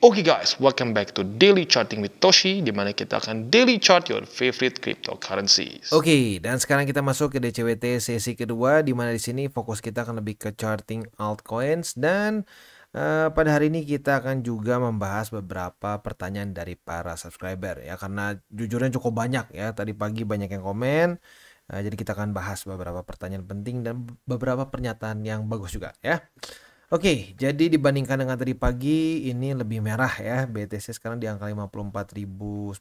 Oke guys, welcome back to Daily Charting with Toshi, di mana kita akan daily chart your favorite cryptocurrencies. Oke, dan sekarang kita masuk ke DCWT sesi kedua, di mana di sini fokus kita akan lebih ke charting altcoins, dan pada hari ini kita akan juga membahas beberapa pertanyaan dari para subscriber ya, karena jujurnya cukup banyak ya, tadi pagi banyak yang komen, jadi kita akan bahas beberapa pertanyaan penting dan beberapa pernyataan yang bagus juga ya. Oke, jadi dibandingkan dengan tadi pagi ini lebih merah ya. BTC sekarang di angka 54.096.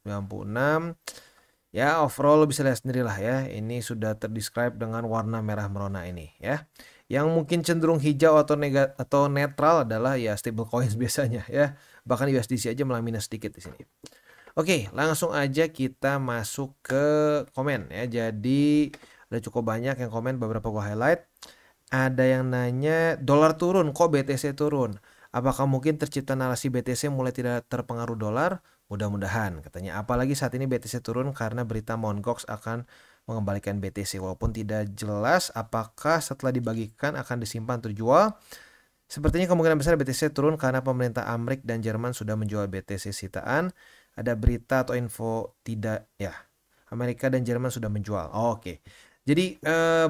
Ya, overall bisa lihat sendiri lah ya. Ini sudah terdescribe dengan warna merah merona ini ya. Yang mungkin cenderung hijau atau netral adalah ya stable coins biasanya ya. Bahkan USDC aja malah minus sedikit di sini. Oke, langsung aja kita masuk ke komen ya. Jadi ada cukup banyak yang komen, beberapa gua highlight. Ada yang nanya, dolar turun, kok BTC turun? Apakah mungkin tercipta narasi BTC mulai tidak terpengaruh dolar? Mudah-mudahan, katanya. Apalagi saat ini BTC turun karena berita Mt. Gox akan mengembalikan BTC. Walaupun tidak jelas apakah setelah dibagikan akan disimpan atau dijual. Sepertinya kemungkinan besar BTC turun karena pemerintah Amerika dan Jerman sudah menjual BTC sitaan. Ada berita atau info tidak ya? Amerika dan Jerman sudah menjual. Oke. Jadi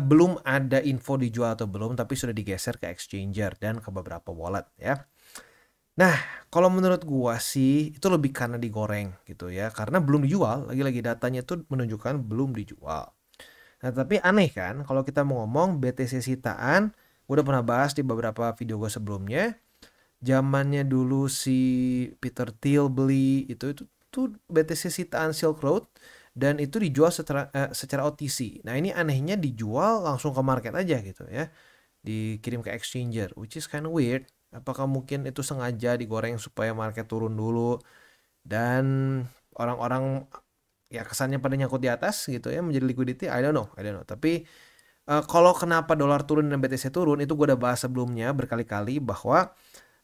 belum ada info dijual atau belum, tapi sudah digeser ke exchanger dan ke beberapa wallet ya. Nah, kalau menurut gua sih itu lebih karena digoreng gitu ya, karena belum dijual. Lagi-lagi datanya itu menunjukkan belum dijual. Nah, tapi aneh kan kalau kita mau ngomong BTC sitaan, gua udah pernah bahas di beberapa video gua sebelumnya. Zamannya dulu si Peter Thiel beli itu tuh BTC sitaan Silk Road. Dan itu dijual secara OTC. Nah, ini anehnya dijual langsung ke market aja gitu ya. Dikirim ke exchanger, which is kind of weird. Apakah mungkin itu sengaja digoreng supaya market turun dulu dan orang-orang ya kesannya pada nyangkut di atas gitu ya, menjadi liquidity? I don't know. Tapi kalau kenapa dolar turun dan BTC turun, itu gue udah bahas sebelumnya berkali-kali bahwa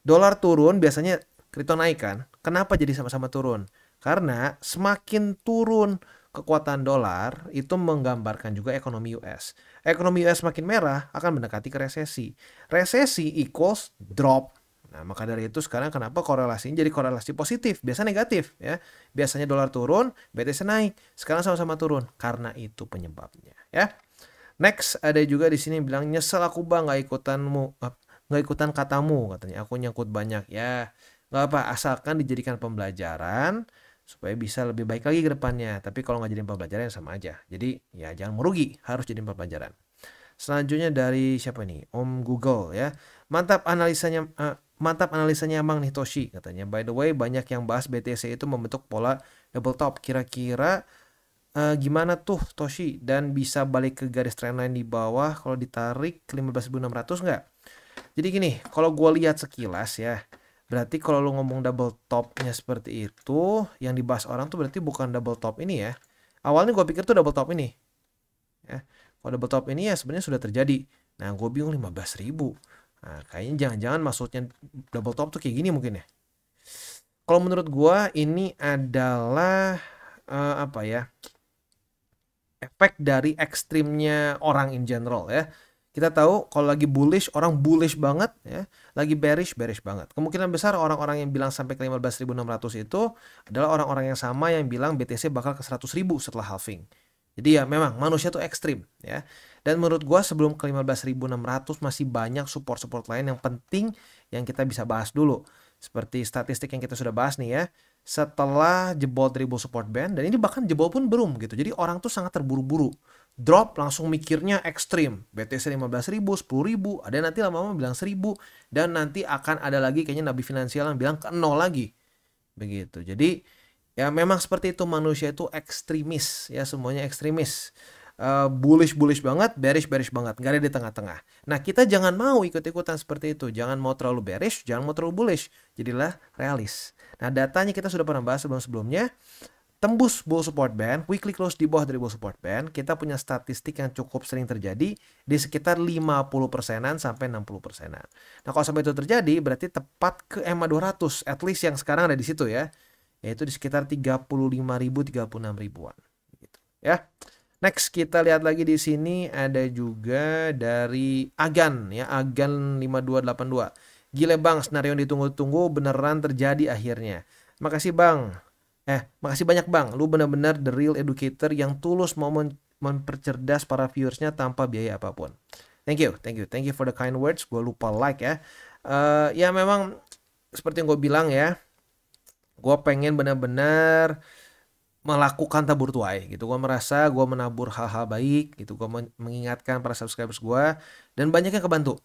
dolar turun biasanya kripto naik kan. Kenapa jadi sama-sama turun? Karena semakin turun kekuatan dolar itu menggambarkan juga ekonomi US. Ekonomi US makin merah akan mendekati ke resesi. Resesi equals drop. Nah, maka dari itu sekarang kenapa korelasinya jadi korelasi positif, biasa negatif ya. Biasanya dolar turun, BTC naik. Sekarang sama-sama turun karena itu penyebabnya ya. Next, ada juga di sini bilang nyesel aku bang nggak ikutan katamu, katanya. Aku nyangkut banyak ya. Nggak apa, asalkan dijadikan pembelajaran supaya bisa lebih baik lagi ke depannya. Tapi kalau nggak jadi pembelajaran sama aja. Jadi ya jangan merugi, harus jadi pembelajaran. Selanjutnya dari siapa nih? Om Google ya. Mantap analisanya Mang nih Toshi, katanya. By the way, banyak yang bahas BTC itu membentuk pola double top. Kira-kira gimana tuh Toshi, dan bisa balik ke garis trendline di bawah kalau ditarik ke 15.600 nggak? Jadi gini, kalau gue lihat sekilas ya, berarti kalau lu ngomong double topnya seperti itu, yang dibahas orang tuh berarti bukan double top ini ya. Awalnya gue pikir tuh double top ini. Ya. Kalau double top ini ya sebenarnya sudah terjadi. Nah, gue bingung 15.000. Nah, kayaknya jangan-jangan maksudnya double top tuh kayak gini mungkin ya. Kalau menurut gue ini adalah apa ya? Efek dari ekstrimnya orang in general ya. Kita tahu kalau lagi bullish, orang bullish banget ya. Lagi bearish banget. Kemungkinan besar orang-orang yang bilang sampai ke 15.600 itu adalah orang-orang yang sama yang bilang BTC bakal ke 100.000 setelah halving. Jadi ya memang manusia tuh ekstrim ya. Dan menurut gua sebelum ke 15.600 masih banyak support-support lain yang penting yang kita bisa bahas dulu. Seperti statistik yang kita sudah bahas nih ya. Setelah jebol dribble support band, dan ini bahkan jebol pun belum gitu. Jadi orang tuh sangat terburu-buru. Drop langsung mikirnya ekstrim. BTC 15.000, 10.000, ada nanti lama-lama bilang 1.000, dan nanti akan ada lagi kayaknya nabi finansial yang bilang ke 0 lagi. Begitu. Jadi ya memang seperti itu, manusia itu ekstremis ya, semuanya ekstremis. Bullish banget, bearish banget, nggak ada di tengah-tengah. Nah, kita jangan mau ikut-ikutan seperti itu, jangan mau terlalu bearish, jangan mau terlalu bullish, jadilah realis. Nah, datanya kita sudah pernah bahas sebelumnya. Tembus bull support band, weekly close di bawah dari bull support band, kita punya statistik yang cukup sering terjadi di sekitar 50%-an sampai 60%-an. Nah, kalau sampai itu terjadi, berarti tepat ke EMA 200, at least yang sekarang ada di situ ya, yaitu di sekitar 35.000, 36.000-an gitu ya. Next, kita lihat lagi di sini ada juga dari Agan ya, Agan 5282. Gile bang, senario yang ditunggu-tunggu beneran terjadi akhirnya. Makasih bang. Makasih banyak bang. Lu bener-bener the real educator yang tulus mau mempercerdas para viewersnya tanpa biaya apapun. Thank you for the kind words. Gue lupa like ya. Ya memang seperti yang gue bilang ya, gue pengen bener-bener melakukan tabur tuai gitu. Gue merasa gue menabur hal-hal baik gitu. Gue mengingatkan para subscribers gue dan banyak yang kebantu.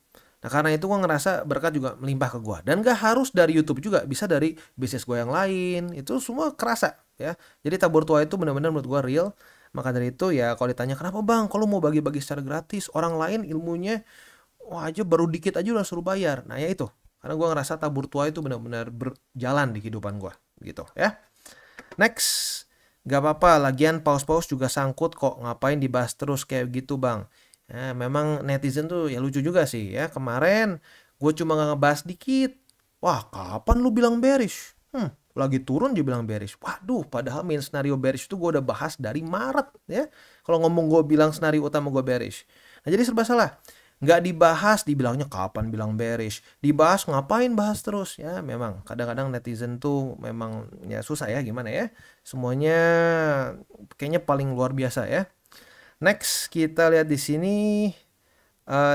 Nah karena itu gue ngerasa berkat juga melimpah ke gue. Dan gak harus dari YouTube juga, bisa dari bisnis gue yang lain. Itu semua kerasa ya. Jadi tabur tuai itu benar-benar menurut gue real. Maka dari itu ya kalau ditanya kenapa bang, kalau mau bagi-bagi secara gratis, orang lain ilmunya wah aja baru dikit aja udah suruh bayar. Nah ya itu, karena gue ngerasa tabur tuai itu benar-benar berjalan di kehidupan gue gitu ya. Next, gak apa-apa, lagian paus-paus juga sangkut kok, ngapain dibahas terus kayak gitu bang. Nah, memang netizen tuh ya lucu juga sih ya. Kemarin gue cuma ngebahas dikit. Wah, kapan lu bilang bearish? Lagi turun dia bilang bearish. Waduh, padahal main scenario bearish itu gue udah bahas dari Maret ya. Kalau ngomong gue bilang scenario utama gue bearish. Nah, jadi serba salah. Nggak dibahas, dibilangnya kapan bilang bearish. Dibahas, ngapain bahas terus? Ya, memang kadang-kadang netizen tuh memang ya susah ya, gimana ya. Semuanya kayaknya paling luar biasa ya. Next, kita lihat di sini.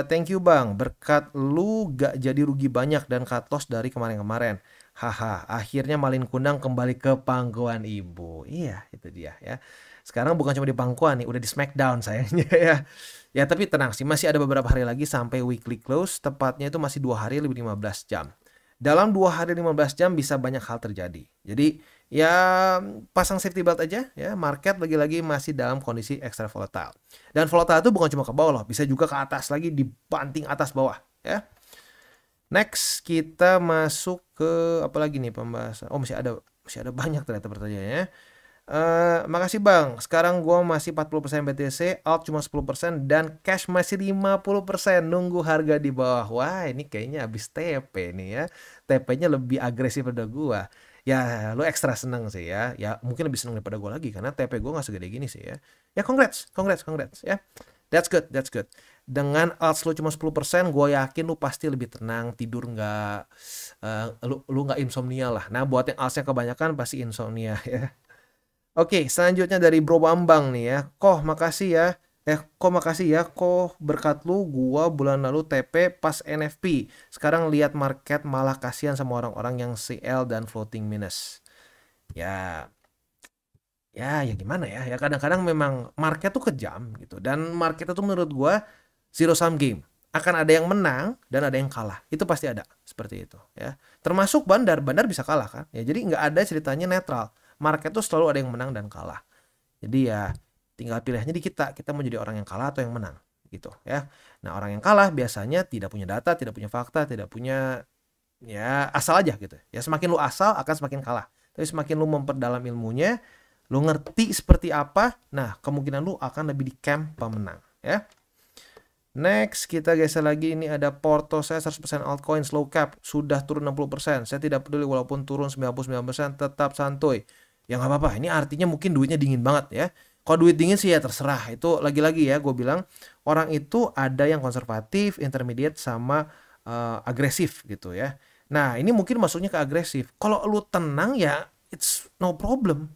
Thank you bang, berkat lu gak jadi rugi banyak dan cut loss dari kemarin-kemarin. Haha, akhirnya Malin Kundang kembali ke pangkuan ibu. Iya, itu dia ya. Sekarang bukan cuma di pangkuan nih, udah di Smackdown sayangnya ya. Ya tapi tenang sih, masih ada beberapa hari lagi sampai weekly close. Tepatnya itu masih 2 hari lebih 15 jam. Dalam 2 hari 15 jam bisa banyak hal terjadi. Jadi ya pasang safety belt aja ya. Market lagi-lagi masih dalam kondisi extra volatile. Dan volatile itu bukan cuma ke bawah loh, bisa juga ke atas lagi, dibanting atas bawah ya. Next kita masuk ke apa lagi nih pembahasan. Oh masih ada banyak ternyata pertanyaannya. Makasih bang, sekarang gue masih 40% BTC, alt cuma 10% dan cash masih 50%, nunggu harga di bawah. Wah ini kayaknya habis TP nih ya, TP-nya lebih agresif daripada gue. Ya lo ekstra seneng sih ya, ya mungkin lebih seneng daripada gue lagi karena TP gue gak segede gini sih ya. Ya congrats ya, that's good. Dengan alt lo cuma 10%, gue yakin lu pasti lebih tenang, tidur nggak, lu nggak insomnia lah. Nah buat yang altsnya kebanyakan pasti insomnia ya. Oke, selanjutnya dari Bro Bambang nih ya. Makasih ya. Berkat lu gua bulan lalu TP pas NFP. Sekarang lihat market malah kasihan sama orang-orang yang CL dan floating minus. Ya, ya gimana ya? Ya kadang-kadang memang market tuh kejam gitu. Dan market itu menurut gua zero sum game. Akan ada yang menang dan ada yang kalah. Itu pasti ada seperti itu ya. Termasuk bandar bisa kalah kan. Ya jadi nggak ada ceritanya netral. Market tuh selalu ada yang menang dan kalah. Jadi ya tinggal pilihannya di kita mau jadi orang yang kalah atau yang menang gitu ya. Nah orang yang kalah biasanya tidak punya data, tidak punya fakta, tidak punya ya asal aja gitu. Ya semakin lu asal akan semakin kalah. Tapi semakin lu memperdalam ilmunya, lu ngerti seperti apa, nah kemungkinan lu akan lebih di camp pemenang ya. Next kita geser lagi, ini ada Porto saya 100% altcoin slow cap sudah turun 60%. Saya tidak peduli walaupun turun 99% tetap santuy. Ya nggak apa-apa, ini artinya mungkin duitnya dingin banget ya. Kalau duit dingin sih ya terserah. Itu lagi-lagi ya gue bilang orang itu ada yang konservatif, intermediate sama agresif gitu ya. Nah ini mungkin masuknya ke agresif. Kalau lu tenang ya it's no problem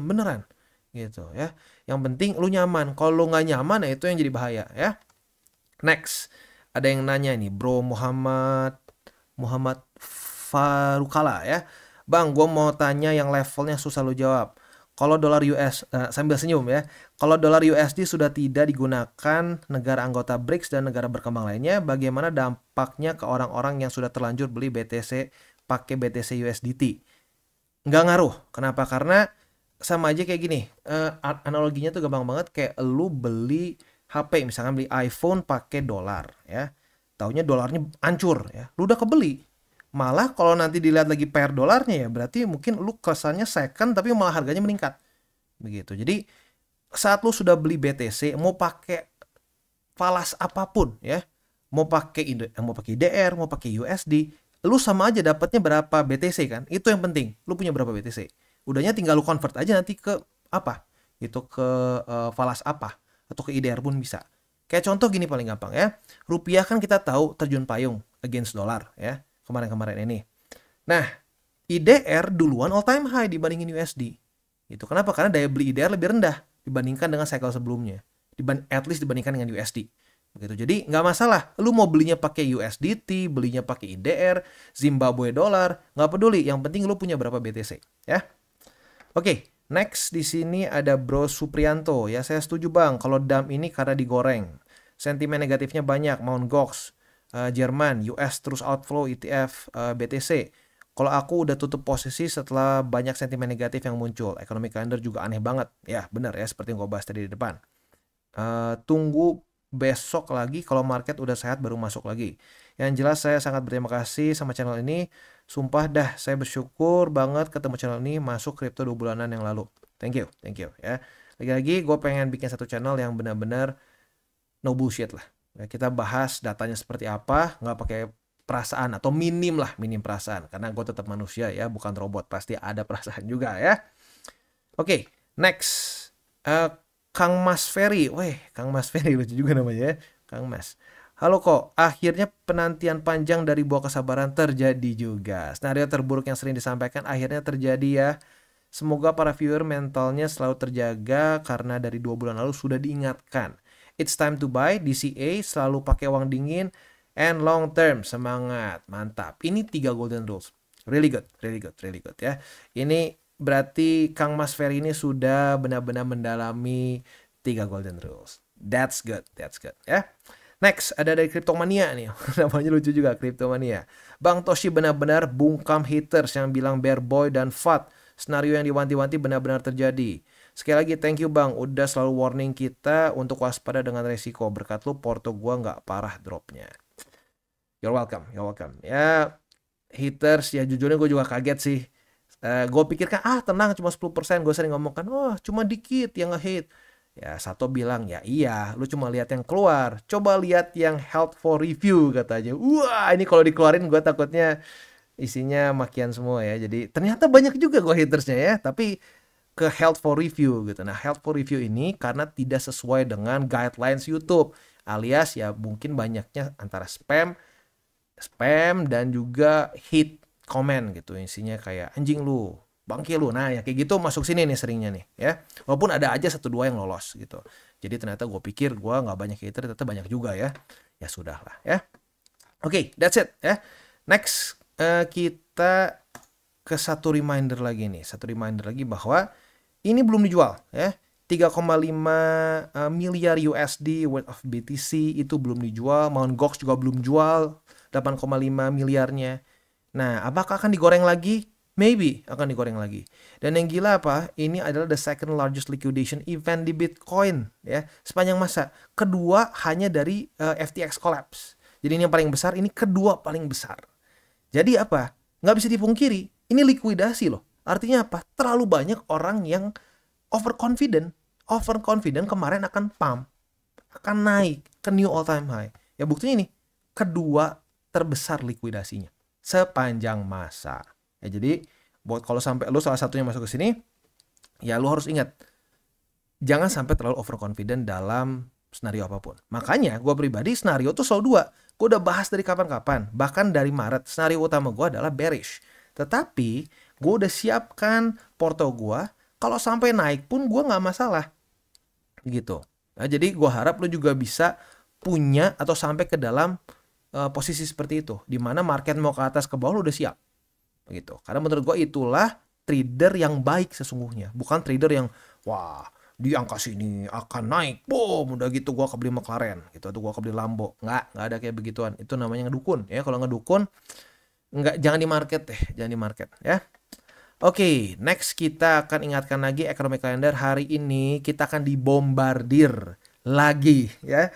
beneran gitu ya. Yang penting lu nyaman. Kalau lu nggak nyaman ya itu yang jadi bahaya ya. Next ada yang nanya nih Bro Muhammad Farukala ya. Bang, gue mau tanya yang levelnya susah lu jawab. Kalau dolar US, sambil senyum ya. Kalau dolar USD sudah tidak digunakan negara anggota BRICS dan negara berkembang lainnya, bagaimana dampaknya ke orang-orang yang sudah terlanjur beli BTC pakai BTC USDT? Nggak ngaruh. Kenapa? Karena sama aja kayak gini. Analoginya tuh gampang banget kayak lu beli HP, misalkan beli iPhone pakai dolar ya. Taunya dolarnya hancur ya. Lu udah kebeli. Malah kalau nanti dilihat lagi pair dolarnya ya berarti mungkin lu kesannya second tapi malah harganya meningkat. Begitu. Jadi saat lu sudah beli BTC mau pakai falas apapun ya, mau pakai IDR, mau pakai USD, lu sama aja dapatnya berapa BTC kan? Itu yang penting. Lu punya berapa BTC. Udahnya tinggal lu convert aja nanti ke apa? Itu ke falas apa atau ke IDR pun bisa. Kayak contoh gini paling gampang ya. Rupiah kan kita tahu terjun payung against dolar ya. kemarin-kemarin ini. Nah, IDR duluan all time high dibandingin USD. Gitu. Kenapa? Karena daya beli IDR lebih rendah dibandingkan dengan cycle sebelumnya. At least dibandingkan dengan USD. Begitu. Jadi nggak masalah. Lu mau belinya pakai USDT, belinya pakai IDR, Zimbabwe dollar, nggak peduli. Yang penting lu punya berapa BTC, ya. Oke, next di sini ada Bro Suprianto. Ya, saya setuju Bang. Kalau DAM ini karena digoreng. Sentimen negatifnya banyak. Mt. Gox, Jerman, US terus outflow ETF, BTC. Kalau aku udah tutup posisi setelah banyak sentimen negatif yang muncul. Economic calendar juga aneh banget. Ya, benar ya, seperti yang gue bahas tadi di depan. Tunggu besok lagi, kalau market udah sehat baru masuk lagi. Yang jelas saya sangat berterima kasih sama channel ini. Sumpah dah, saya bersyukur banget ketemu channel ini masuk kripto 2 bulanan yang lalu. Thank you ya. Lagi-lagi gue pengen bikin satu channel yang benar-benar no bullshit lah. Ya, kita bahas datanya seperti apa, nggak pakai perasaan atau minim perasaan. Karena gue tetap manusia ya, bukan robot. Pasti ada perasaan juga ya. Oke, next. Kang Mas Ferry. Weh, Kang Mas Ferry lucu juga namanya ya. Kang Mas. Halo kok, akhirnya penantian panjang dari buah kesabaran terjadi juga. Skenario terburuk yang sering disampaikan akhirnya terjadi ya. Semoga para viewer mentalnya selalu terjaga karena dari 2 bulan lalu sudah diingatkan. It's time to buy, DCA, selalu pakai uang dingin, and long term, semangat, mantap. Ini 3 golden rules. Really good ya. Ini berarti Kang Mas Ferry ini sudah benar-benar mendalami 3 golden rules. That's good ya. Next, ada dari Cryptomania nih. Namanya lucu juga, Cryptomania. Bang Toshi benar-benar bungkam haters yang bilang bear boy dan FUD. Senario yang diwanti-wanti benar-benar terjadi. Sekali lagi thank you Bang, udah selalu warning kita untuk waspada dengan resiko. Berkat lu porto gua nggak parah dropnya. You're welcome. Ya, haters ya jujurnya gue juga kaget sih. Gue pikirkan tenang cuma 10%. Gue sering ngomong kan, cuma dikit yang nge-hate. Ya Sato bilang ya iya, lu cuma lihat yang keluar. Coba lihat yang held for review katanya. Wah ini kalau dikeluarin gue takutnya isinya makian semua ya. Jadi ternyata banyak juga gue hatersnya ya. Tapi ke held for review gitu. Nah held for review ini karena tidak sesuai dengan guidelines YouTube. Alias ya mungkin banyaknya antara spam dan juga hate comment gitu, isinya kayak anjing lu, bangke lu. Nah ya kayak gitu masuk sini nih seringnya nih ya, walaupun ada aja 1-2 yang lolos gitu. Jadi ternyata gue pikir gue nggak banyak hater, ternyata banyak juga ya. Ya sudah lah ya. Oke, that's it ya. Next kita ke satu reminder lagi bahwa ini belum dijual ya. 3,5 miliar USD worth of BTC itu belum dijual. Mt. Gox juga belum jual 8,5 miliarnya. Nah, apakah akan digoreng lagi? Maybe akan digoreng lagi. Dan yang gila apa? Ini adalah the second largest liquidation event di Bitcoin ya sepanjang masa. Kedua hanya dari FTX collapse. Jadi ini yang paling besar, ini kedua paling besar. Jadi apa? Nggak bisa dipungkiri, ini likuidasi loh. Artinya apa? Terlalu banyak orang yang overconfident kemarin akan pump, akan naik ke new all time high. Ya buktinya ini kedua terbesar likuidasinya sepanjang masa. Ya jadi buat kalau sampai lu salah satunya masuk ke sini, ya lu harus ingat jangan sampai terlalu overconfident dalam skenario apapun. Makanya gue pribadi skenario tuh selalu 2. Gue udah bahas dari kapan-kapan, bahkan dari Maret. Skenario utama gue adalah bearish. Tetapi gue udah siapkan porto gue. Kalau sampai naik pun gue nggak masalah gitu. Nah, jadi gue harap lo juga bisa punya atau sampai ke dalam posisi seperti itu, di mana market mau ke atas ke bawah lo udah siap gitu. Karena menurut gue itulah trader yang baik sesungguhnya, bukan trader yang wah di angka sini akan naik, boom udah gitu gue kebeli McLaren gitu atau gue kebeli Lambo. Nggak ada kayak begituan. Itu namanya ngedukun ya. Kalau ngedukun jangan di market ya. Oke, next kita akan ingatkan lagi economic calendar. Hari ini kita akan dibombardir lagi ya.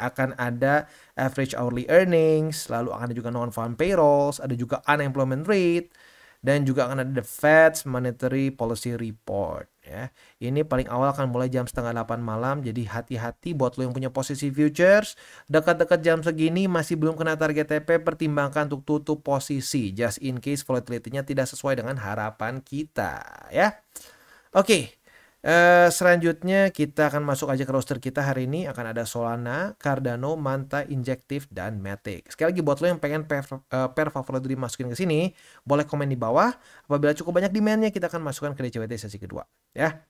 Akan ada average hourly earnings, lalu akan ada juga non-farm payrolls, ada juga unemployment rate, dan juga akan ada the Fed's monetary policy report ya. Ini paling awal akan mulai jam 7:30 malam. Jadi hati-hati buat lo yang punya posisi futures. Dekat-dekat jam segini masih belum kena target TP, pertimbangkan untuk tutup posisi just in case volatility-nya tidak sesuai dengan harapan kita ya. Oke. Selanjutnya kita akan masuk aja ke roster kita hari ini. Akan ada Solana, Cardano, Manta, Injective, dan Matic. Sekali lagi buat lo yang pengen pair favorit dimasukin ke sini, boleh komen di bawah. Apabila cukup banyak demandnya, kita akan masukkan ke DCWT sesi kedua. Ya.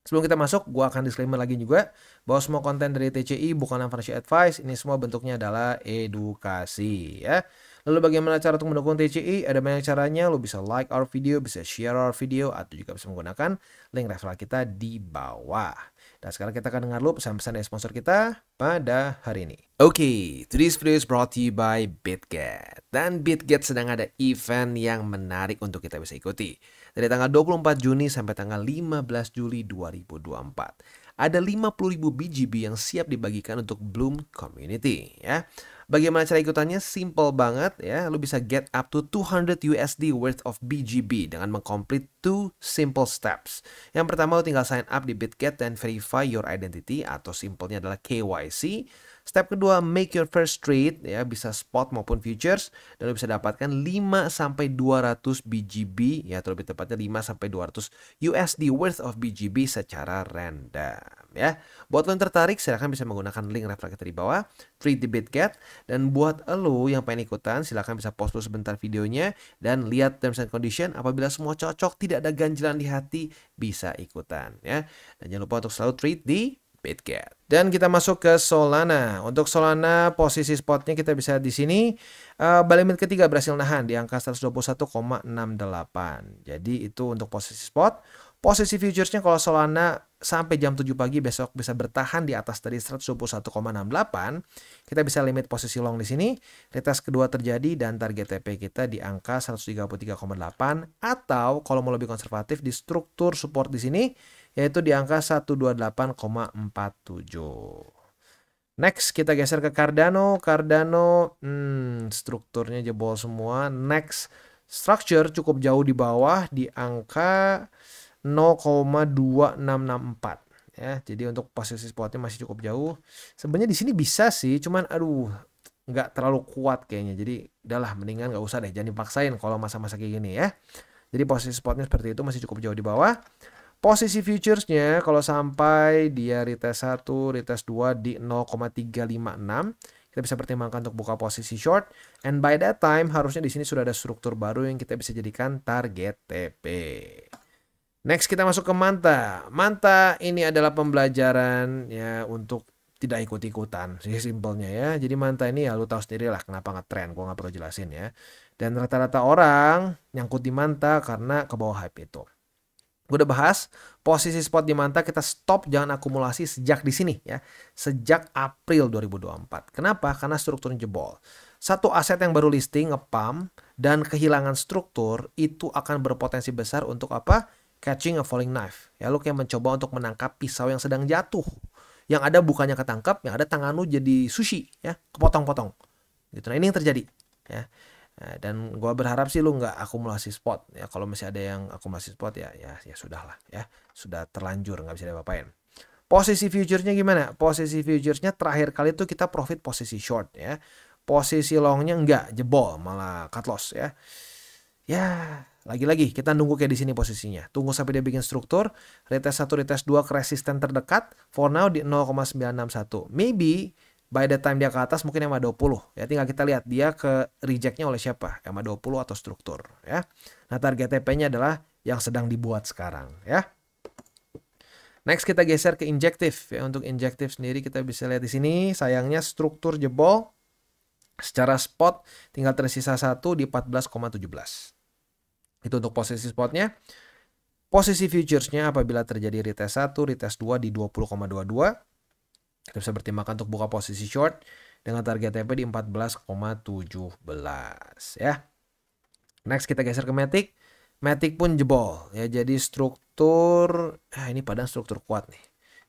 Sebelum kita masuk, gua akan disclaimer lagi juga bahwa semua konten dari TCI bukanlah financial advice. Ini semua bentuknya adalah edukasi. Ya. Lalu bagaimana cara untuk mendukung TCI? Ada banyak caranya. Lo bisa like our video, bisa share our video, atau juga bisa menggunakan link referral kita di bawah. Dan sekarang kita akan dengar dulu pesan-pesan dari sponsor kita pada hari ini. Oke, today's video is brought to you by BitGet. Dan BitGet sedang ada event yang menarik untuk kita bisa ikuti. Dari tanggal 24 Juni sampai tanggal 15 Juli 2024. Ada 50.000 BGB yang siap dibagikan untuk Bloom Community. Ya. Bagaimana cara ikutannya? Simple banget ya. Lu bisa get up to 200 USD worth of BGB dengan mengcomplete 2 simple steps. Yang pertama lu tinggal sign up di BitGet dan verify your identity atau simpelnya adalah KYC. Step kedua, make your first trade ya, bisa spot maupun futures dan lu bisa dapatkan 5 sampai 200 BGB ya, atau lebih tepatnya 5 sampai 200 USD worth of BGB secara random ya. Buat lo yang tertarik silahkan bisa menggunakan link referral kita di bawah, trade di BitGet. Dan buat lo yang pengen ikutan silahkan bisa pause dulu sebentar videonya dan lihat terms and condition. Apabila semua cocok, tidak ada ganjilan di hati, bisa ikutan ya. Dan jangan lupa untuk selalu trade di BitGet. Dan kita masuk ke Solana. Untuk Solana posisi spotnya kita bisa di sini. Buy limit ketiga berhasil nahan di angka 121,68. Jadi itu untuk posisi spot. Posisi futuresnya kalau Solana sampai jam 7 pagi besok bisa bertahan di atas dari 121,68. Kita bisa limit posisi long di sini. Retest kedua terjadi dan target TP kita di angka 133,8 atau kalau mau lebih konservatif di struktur support di sini yaitu di angka 128,47. Next kita geser ke Cardano. Cardano strukturnya jebol semua. Next structure cukup jauh di bawah di angka 0,2664 ya. Jadi untuk posisi spotnya masih cukup jauh. Sebenarnya di sini bisa sih, cuman aduh nggak terlalu kuat kayaknya. Jadi udahlah mendingan nggak usah deh, jangan dipaksain kalau masa-masa kayak gini ya. Jadi posisi spotnya seperti itu masih cukup jauh di bawah. Posisi futuresnya kalau sampai dia retest 1, retest 2 di 0,356, kita bisa pertimbangkan untuk buka posisi short. And by that time harusnya di sini sudah ada struktur baru yang kita bisa jadikan target TP. Next kita masuk ke Manta. Manta ini adalah pembelajaran ya untuk tidak ikut-ikutan sih simpelnya ya. Jadi Manta ini ya lu tahu sendiri lah kenapa ngetrend, gua nggak perlu jelasin ya. Dan rata-rata orang nyangkut di Manta karena ke bawah hype itu. Gue udah bahas posisi spot di Manta kita stop jangan akumulasi sejak di sini ya. Sejak April 2024. Kenapa? Karena strukturnya jebol. Satu aset yang baru listing nge-pump dan kehilangan struktur itu akan berpotensi besar untuk apa? Catching a falling knife. Ya lu kayak mencoba untuk menangkap pisau yang sedang jatuh. Yang ada bukannya ketangkap, yang ada tangan lu jadi sushi ya, kepotong-potong. Gitu. Nah, ini yang terjadi ya. Nah, dan gue berharap sih lu nggak akumulasi spot ya. Kalau masih ada yang akumulasi spot ya sudahlah ya, sudah terlanjur nggak bisa diapa-apain. Posisi futuresnya gimana? Posisi futuresnya terakhir kali itu kita profit posisi short ya. Posisi longnya nggak, jebol malah cut loss ya. Ya lagi-lagi kita nunggu kayak di sini posisinya. Tunggu sampai dia bikin struktur. Retest 1, retest 2 ke resisten terdekat. For now di 0,961. Maybe by the time dia ke atas mungkin EMA 20 ya, tinggal kita lihat dia ke rejectnya oleh siapa, EMA 20 atau struktur ya. Nah target TP-nya adalah yang sedang dibuat sekarang ya. Next kita geser ke Injective ya. Untuk Injective sendiri kita bisa lihat di sini sayangnya struktur jebol. Secara spot tinggal tersisa 1 di 14,17. Itu untuk posisi spotnya. Posisi futuresnya apabila terjadi retest 1, retest 2 di 20,22. Kita bisa pertimbangkan untuk buka posisi short dengan target TP di 14,17 ya. Next kita geser ke Matic. Matic pun jebol ya. Jadi struktur ini padahal struktur kuat nih.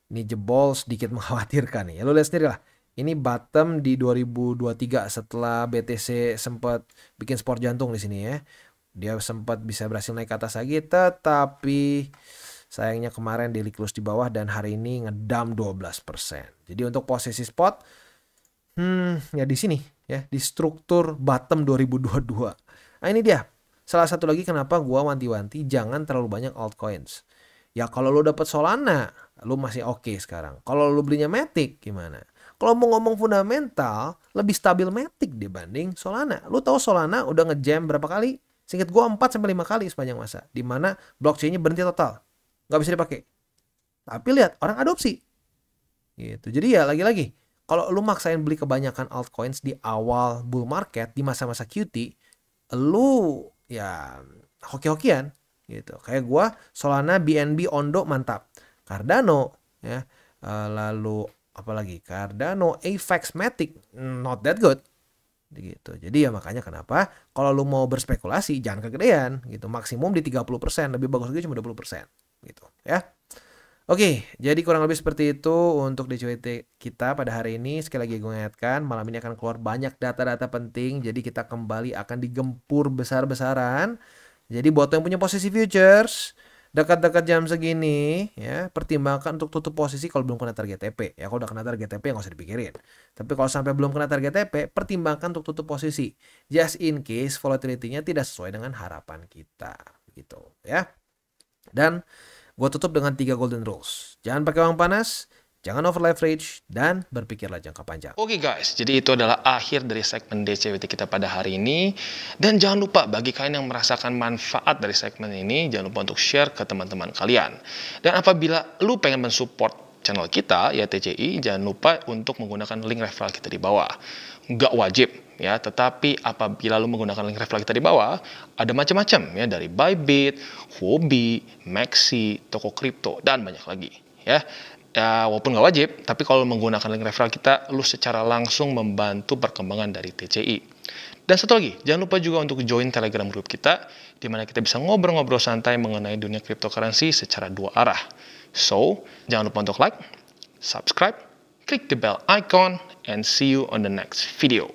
Ini jebol sedikit mengkhawatirkan nih. Ya lo lihat sendiri lah. Ini bottom di 2023 setelah BTC sempat bikin sport jantung di sini ya. Dia sempat bisa berhasil naik ke atas lagi, tetapi sayangnya kemarin daily close di bawah dan hari ini ngedam 12%. Jadi untuk posisi spot ya di sini ya, di struktur bottom 2022. Nah ini dia. Salah satu lagi kenapa gua wanti-wanti jangan terlalu banyak altcoins. Ya kalau lu dapat Solana, lu masih oke sekarang. Kalau lu belinya Matic gimana? Kalau mau ngomong fundamental, lebih stabil Matic dibanding Solana. Lu tahu Solana udah ngejam berapa kali? Singkat gua 4 sampai 5 kali sepanjang masa, di mana blockchain-nya berhenti total. Nggak bisa dipakai. Tapi lihat, orang adopsi. Gitu. Jadi ya lagi-lagi, kalau lu maksain beli kebanyakan altcoins di awal bull market, di masa-masa QT, lu ya hoki-hokian gitu. Kayak gua Solana, BNB, Ondo mantap. Cardano ya, lalu apalagi Cardano, Apex, Matic not that good gitu. Jadi ya makanya kenapa kalau lu mau berspekulasi jangan kegedean gitu. Maksimum di 30%, lebih bagus lagi cuma 20% gitu ya. Oke, jadi kurang lebih seperti itu untuk DCWT kita pada hari ini. Sekali lagi gue ingatkan, malam ini akan keluar banyak data-data penting. Jadi kita kembali akan digempur besar-besaran. Jadi buat yang punya posisi futures, dekat-dekat jam segini, ya pertimbangkan untuk tutup posisi kalau belum kena target TP. Ya kalau udah kena target TP nggak usah dipikirin. Tapi kalau sampai belum kena target TP, pertimbangkan untuk tutup posisi. Just in case volatility-nya tidak sesuai dengan harapan kita. Gitu ya. Dan gue tutup dengan 3 golden rules. Jangan pakai uang panas, jangan over leverage, dan berpikirlah jangka panjang. Oke guys, jadi itu adalah akhir dari segmen DCWT kita pada hari ini. Dan jangan lupa bagi kalian yang merasakan manfaat dari segmen ini, jangan lupa untuk share ke teman-teman kalian. Dan apabila lu pengen mensupport channel kita, ya TCI, jangan lupa untuk menggunakan link referral kita di bawah. Nggak wajib, ya, tetapi apabila lu menggunakan link referral kita di bawah, ada macam-macam, ya, dari Bybit, Huobi, Maxi, toko kripto, dan banyak lagi, ya. Ya, walaupun nggak wajib, tapi kalau menggunakan link referral kita, lu secara langsung membantu perkembangan dari TCI. Dan satu lagi, jangan lupa juga untuk join Telegram group kita, di mana kita bisa ngobrol-ngobrol santai mengenai dunia cryptocurrency secara 2 arah. So, jangan lupa untuk like, subscribe, click the bell icon, and see you on the next video.